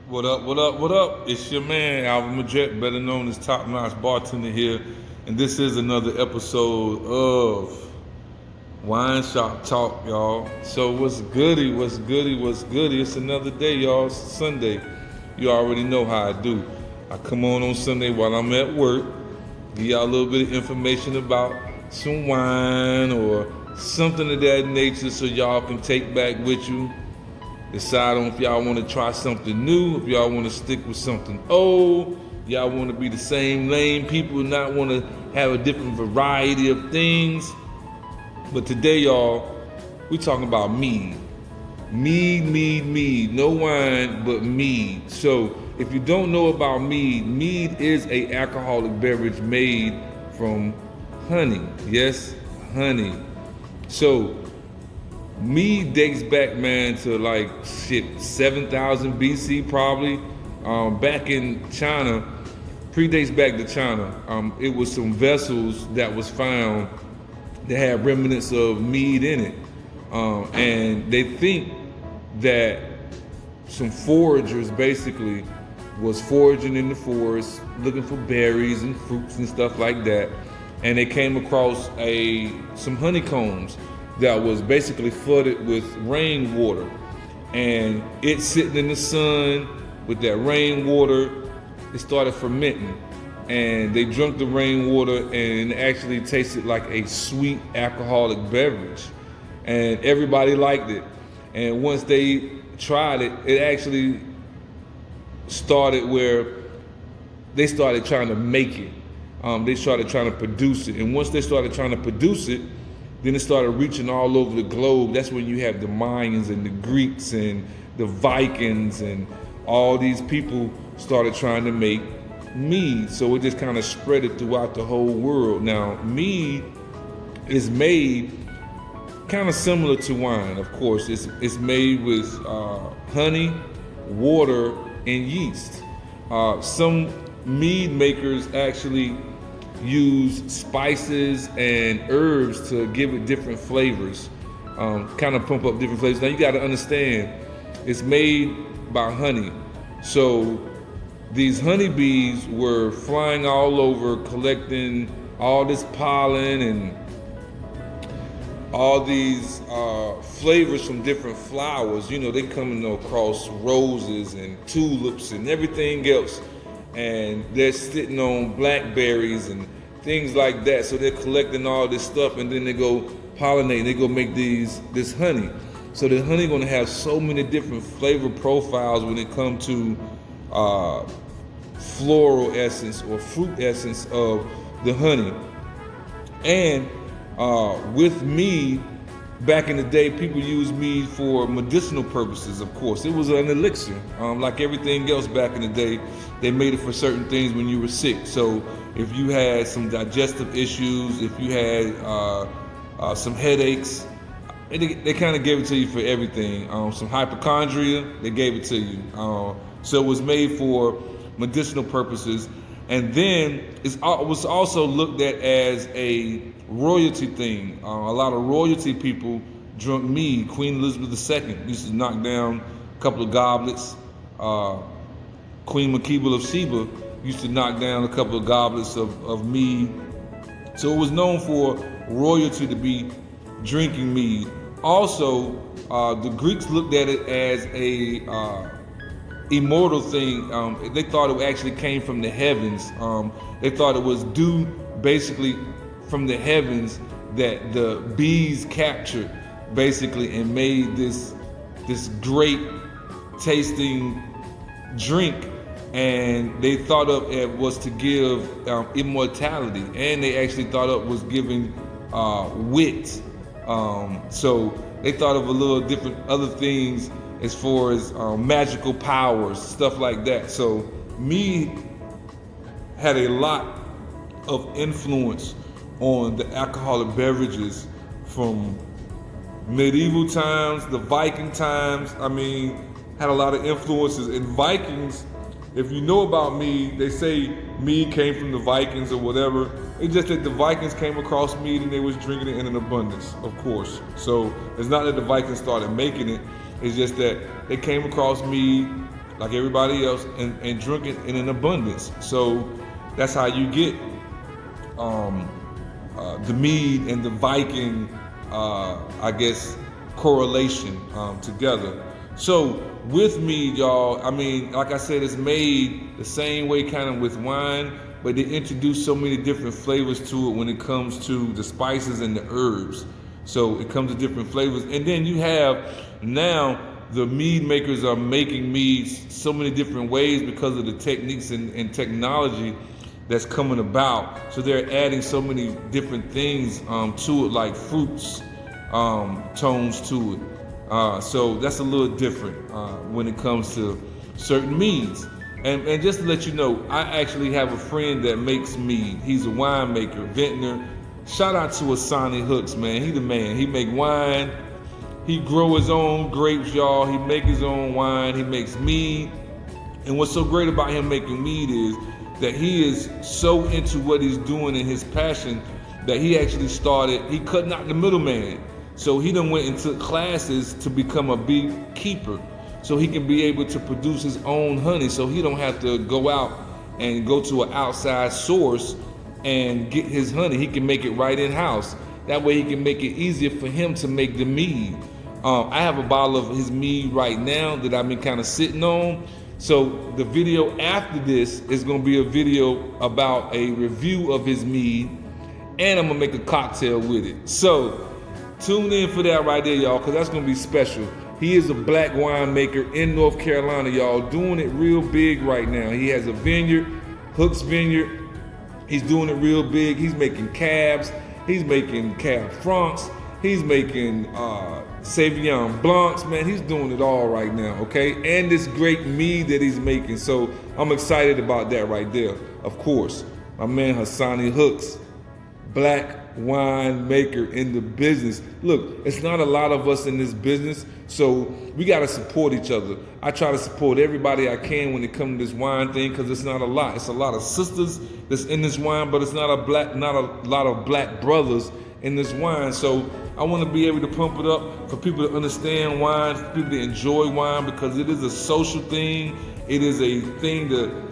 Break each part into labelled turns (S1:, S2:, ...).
S1: What up, what up, what up? It's your man, Alvin Majette, better known as Notch Bartender here. And this is another episode of Wine Shop Talk, y'all. So what's goody, what's goody, what's goody? It's another day, y'all. It's Sunday. You already know how I do. I come on Sunday while I'm at work, give y'all a little bit of information about some wine or something of that nature so y'all can take back with you. Decide on if y'all want to try something new, if y'all want to stick with something old, y'all want to be the same lane people, not want to have a different variety of things. But today, y'all, we talking about mead. Mead. No wine, but mead. So if you don't know about mead, mead is a alcoholic beverage made from honey. Yes, honey. So mead dates back, man, to like 7,000 BC probably. Back in China, predates back to China. It was some vessels that was found that had remnants of mead in it. And they think that some foragers basically was foraging in the forest, looking for berries and fruits and stuff like that. And they came across some honeycombs that was basically flooded with rainwater, and it sitting in the sun with that rainwater, it started fermenting, and they drank the rainwater and it actually tasted like a sweet alcoholic beverage, and everybody liked it. And once they tried it, it actually started where they started trying to make it. They started trying to produce it, and once they started trying to produce it, then it started reaching all over the globe. That's when you have the Mayans and the Greeks and the Vikings, and all these people started trying to make mead. So it just kind of spread it throughout the whole world. Now, mead is made kind of similar to wine, of course. It's made with honey, water, and yeast. Some mead makers actually use spices and herbs to give it different flavors, kind of pump up different flavors. Now you got to understand, it's made by honey. So these honeybees were flying all over, collecting all this pollen and all these flavors from different flowers. You know, they come across roses and tulips and everything else. And they're sitting on blackberries and things like that. So they're collecting all this stuff, and then they go pollinate. They go make this honey. So the honey going to have so many different flavor profiles when it comes to floral essence or fruit essence of the honey. And with mead, back in the day, people used mead for medicinal purposes, of course. It was an elixir. Like everything else back in the day, they made it for certain things when you were sick. So if you had some digestive issues, if you had some headaches, they kind of gave it to you for everything. Some hypochondria, they gave it to you. So it was made for medicinal purposes. And then it was also looked at as a royalty thing. A lot of royalty people drank mead. Queen Elizabeth II used to knock down a couple of goblets. Queen Makeba of Sheba used to knock down a couple of goblets of mead. So it was known for royalty to be drinking mead. Also, the Greeks looked at it as a immortal thing. They thought it actually came from the heavens. They thought it was due basically from the heavens that the bees captured basically and made this great tasting drink, and they thought of it was to give immortality, and they actually thought of it was giving wit. So they thought of a little different other things as far as magical powers, stuff like that. So mead had a lot of influence on the alcoholic beverages from medieval times, the Viking times. I mean, had a lot of influences. And Vikings, if you know about mead, they say mead came from the Vikings or whatever. It's just that the Vikings came across mead and they was drinking it in an abundance, of course. So it's not that the Vikings started making it. It's just that they came across mead, like everybody else, and drink it in an abundance. So that's how you get the Mead and the Viking, I guess, correlation together. So with Mead, y'all, I mean, like I said, it's made the same way kind of with wine, but they introduce so many different flavors to it when it comes to the spices and the herbs. So it comes to different flavors. And then you have now the mead makers are making meads so many different ways because of the techniques and technology that's coming about. So they're adding so many different things to it, like fruits, tones to it. So that's a little different when it comes to certain meads. And just to let you know, I actually have a friend that makes mead. He's a winemaker, vintner. Shout out to Asani Hooks, man. He the man. He make wine. He grow his own grapes, y'all. He make his own wine. He makes mead. And what's so great about him making mead is that he is so into what he's doing and his passion that he actually he cutting out the middleman. So he done went and took classes to become a beekeeper, so he can be able to produce his own honey, so he don't have to go out and go to an outside source and get his honey. He can make it right in house. That way he can make it easier for him to make the mead. I have a bottle of his mead right now that I've been kind of sitting on. So the video after this is gonna be a video about a review of his mead, and I'm gonna make a cocktail with it. So tune in for that right there, y'all, because that's gonna be special. He is a black winemaker in North Carolina, y'all, doing it real big right now. He has a vineyard, Hooks Vineyard. He's doing it real big. He's making cabs. He's making Cab Francs. He's making Sauvignon Blancs. Man, he's doing it all right now, okay? And this great mead that he's making. So I'm excited about that right there, of course. My man Hassani Hooks, black wine maker in the business. Look, it's not a lot of us in this business, so we got to support each other. I try to support everybody I can when it comes to this wine thing, because it's not a lot. It's a lot of sisters that's in this wine, but it's not a lot of black brothers in this wine. So I want to be able to pump it up for people to understand wine, for people to enjoy wine, because it is a social thing. It is a thing to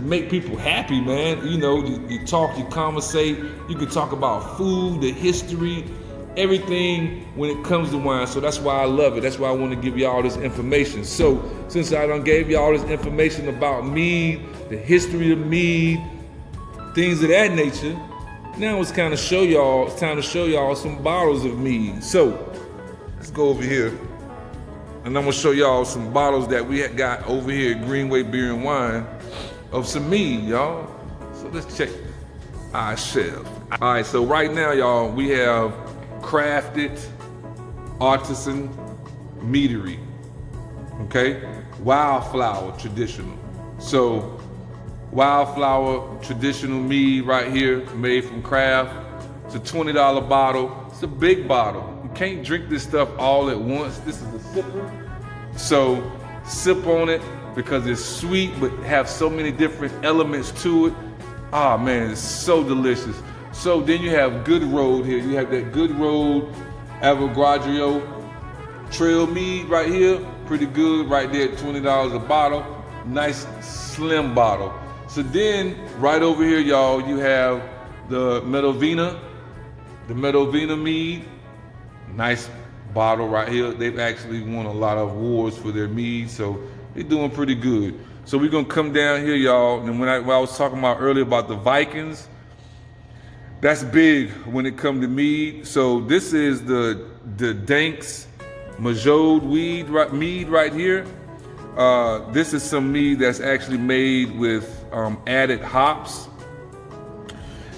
S1: make people happy, man. You know, you talk, you conversate, you can talk about food, the history, everything when it comes to wine. So that's why I love it. That's why I want to give you all this information. So since I done gave you all this information about mead, the history of mead, things of that nature, now it's time to show y'all some bottles of mead. So let's go over here, and I'm gonna show y'all some bottles that we got over here at Greenway Beer and Wine of some mead, y'all. So let's check our shelf. All right, so right now, y'all, we have crafted artisan meadery, okay? Wildflower traditional. So Wildflower traditional mead right here, made from craft. It's a $20 bottle. It's a big bottle. You can't drink this stuff all at once. This is a sipper. So sip on it because it's sweet, but have so many different elements to it. Ah, man, it's so delicious. So then you have Good Road here. You have that Good Road Avogadro Trail Mead right here. Pretty good right there at $20 a bottle. Nice slim bottle. So then right over here, y'all, you have the Medovina Mead. Nice bottle right here. They've actually won a lot of awards for their mead, so they're doing pretty good. So we're gonna come down here, y'all, and when I was talking about earlier about the Vikings, that's big when it comes to mead. So this is the Danks Majode mead right here. This is some mead that's actually made with added hops.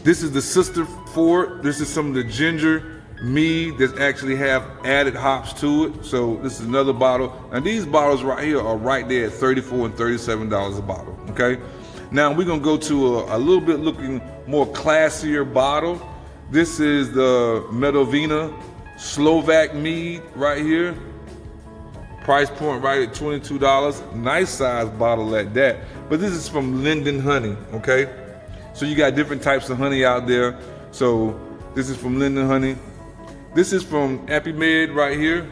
S1: This is the sister for it. This is some of the ginger mead that actually have added hops to it. So this is another bottle. And these bottles right here are right there at $34 and $37 a bottle, okay? Now we're gonna go to a little bit looking more classier bottle. This is the Medovina Slovak mead right here. Price point right at $22. Nice size bottle at that. But this is from Linden Honey, okay? So you got different types of honey out there. So this is from Linden Honey. This is from Epimed right here.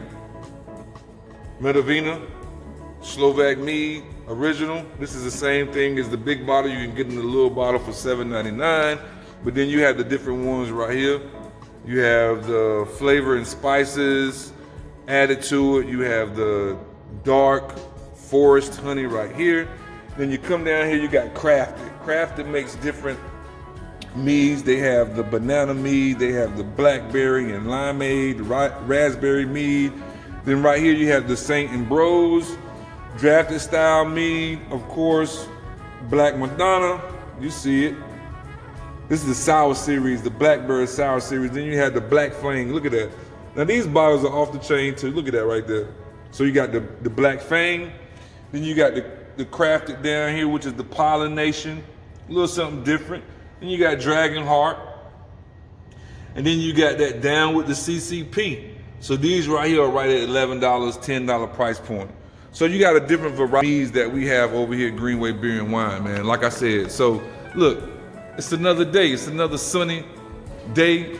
S1: Medovina Slovak mead. original. This is the same thing as the big bottle. You can get in the little bottle for $7.99. But then you have the different ones right here. You have the flavor and spices added to it. You have the dark forest honey right here. Then you come down here, you got crafted. Crafted makes different meads. They have the banana mead, they have the blackberry and limeade, the raspberry mead. Then right here you have the Saint Ambrose drafted style mead, of course, Black Madonna, you see it. This is the sour series, the blackberry sour series. Then you have the Black Fang, look at that. Now these bottles are off the chain too, look at that right there. So you got the Black Fang, then you got the crafted down here, which is the pollination, a little something different. Then you got Dragon Heart, and then you got that down with the CCP. So these right here are right at $11, $10 price point. So you got a different varieties that we have over here at Greenway Beer and Wine, man. Like I said, so look, it's another day. It's another sunny day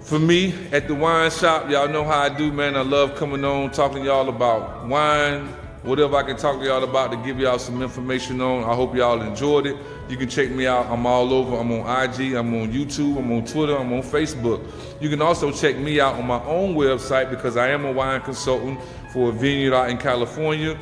S1: for me at the wine shop. Y'all know how I do, man. I love coming on, talking to y'all about wine, whatever I can talk to y'all about to give y'all some information on. I hope y'all enjoyed it. You can check me out. I'm all over. I'm on IG, I'm on YouTube, I'm on Twitter, I'm on Facebook. You can also check me out on my own website because I am a wine consultant for a vineyard out in California.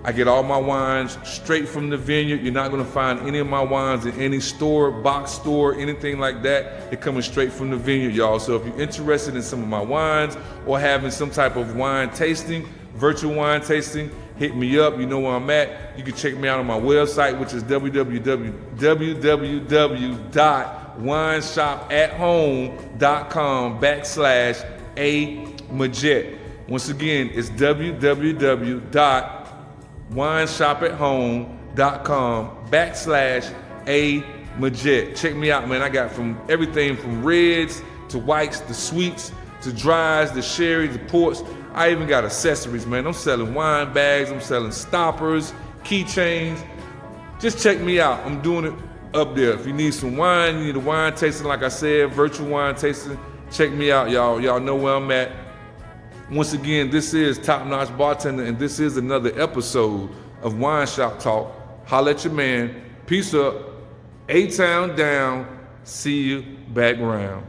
S1: I get all my wines straight from the vineyard. You're not gonna find any of my wines in any store, box store, anything like that. They're coming straight from the vineyard, y'all. So if you're interested in some of my wines or having some type of wine tasting, virtual wine tasting, hit me up. You know where I'm at. You can check me out on my website, which is www.wineshopathome.com/A-Majet. Once again, it's www.wineshopathome.com/A-Majet. Check me out, man. I got from everything from reds to whites, to sweets, to dries, the sherry, the ports. I even got accessories, man. I'm selling wine bags, I'm selling stoppers, keychains. Just check me out. I'm doing it up there. If you need some wine, you need a wine tasting, like I said, virtual wine tasting, check me out, y'all. Y'all know where I'm at. Once again, this is Top Notch Bartender, and this is another episode of Wine Shop Talk. Holla at your man. Peace up. A-Town down. See you back round.